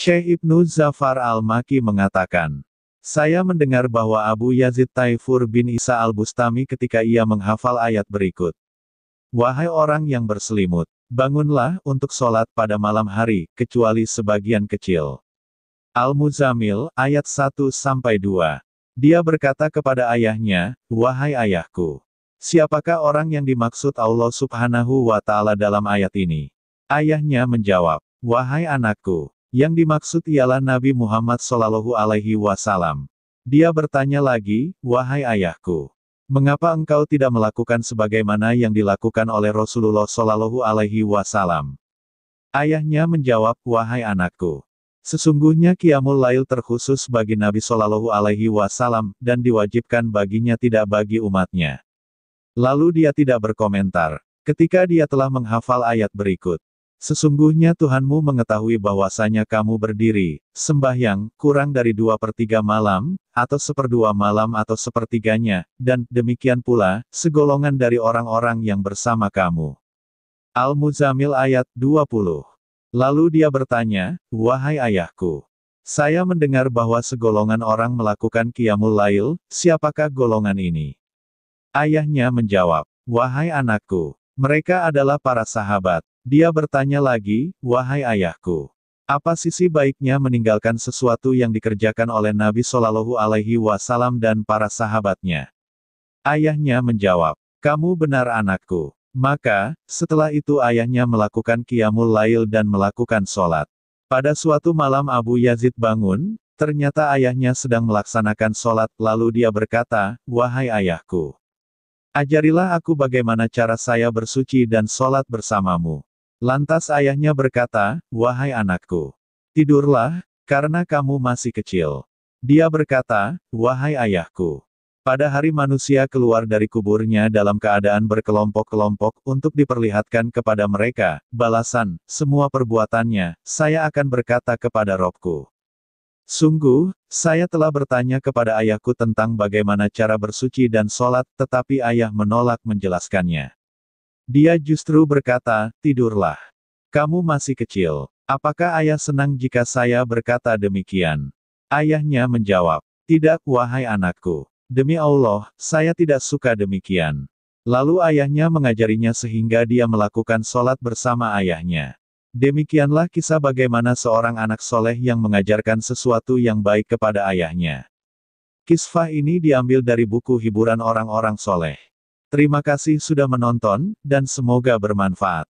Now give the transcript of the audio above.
Syekh Ibnu Zafar Al-Maki mengatakan, saya mendengar bahwa Abu Yazid Taifur bin Isa Al-Bustami ketika ia menghafal ayat berikut. Wahai orang yang berselimut, bangunlah untuk sholat pada malam hari, kecuali sebagian kecil. Al-Muzammil, ayat 1-2. Dia berkata kepada ayahnya, wahai ayahku, siapakah orang yang dimaksud Allah Subhanahu wa Ta'ala dalam ayat ini? Ayahnya menjawab, wahai anakku, yang dimaksud ialah Nabi Muhammad Shallallahu Alaihi Wasallam. Dia bertanya lagi, wahai ayahku, mengapa engkau tidak melakukan sebagaimana yang dilakukan oleh Rasulullah Shallallahu Alaihi Wasallam? Ayahnya menjawab, wahai anakku, sesungguhnya Qiyamul Lail terkhusus bagi Nabi Shallallahu Alaihi Wasallam, dan diwajibkan baginya tidak bagi umatnya. Lalu dia tidak berkomentar, ketika dia telah menghafal ayat berikut. Sesungguhnya Tuhanmu mengetahui bahwasanya kamu berdiri, sembahyang, kurang dari 2/3 malam, atau 1/2 malam atau sepertiganya, dan, demikian pula, segolongan dari orang-orang yang bersama kamu. Al-Muzammil ayat 20. Lalu dia bertanya, wahai ayahku, saya mendengar bahwa segolongan orang melakukan Qiyamul Lail, siapakah golongan ini? Ayahnya menjawab, wahai anakku, mereka adalah para sahabat. Dia bertanya lagi, wahai ayahku, apa sisi baiknya meninggalkan sesuatu yang dikerjakan oleh Nabi Shallallahu Alaihi Wasallam dan para sahabatnya? Ayahnya menjawab, kamu benar anakku. Maka, setelah itu ayahnya melakukan Qiyamul Lail dan melakukan sholat. Pada suatu malam Abu Yazid bangun, ternyata ayahnya sedang melaksanakan sholat, lalu dia berkata, wahai ayahku, ajarilah aku bagaimana cara saya bersuci dan sholat bersamamu. Lantas ayahnya berkata, wahai anakku, tidurlah, karena kamu masih kecil. Dia berkata, wahai ayahku, pada hari manusia keluar dari kuburnya dalam keadaan berkelompok-kelompok untuk diperlihatkan kepada mereka, balasan, semua perbuatannya, saya akan berkata kepada Robku. Sungguh, saya telah bertanya kepada ayahku tentang bagaimana cara bersuci dan sholat, tetapi ayah menolak menjelaskannya. Dia justru berkata, tidurlah. Kamu masih kecil. Apakah ayah senang jika saya berkata demikian? Ayahnya menjawab, tidak wahai anakku. Demi Allah, saya tidak suka demikian. Lalu ayahnya mengajarinya sehingga dia melakukan sholat bersama ayahnya. Demikianlah kisah bagaimana seorang anak soleh yang mengajarkan sesuatu yang baik kepada ayahnya. Kisah ini diambil dari buku Hiburan Orang-Orang Soleh. Terima kasih sudah menonton, dan semoga bermanfaat.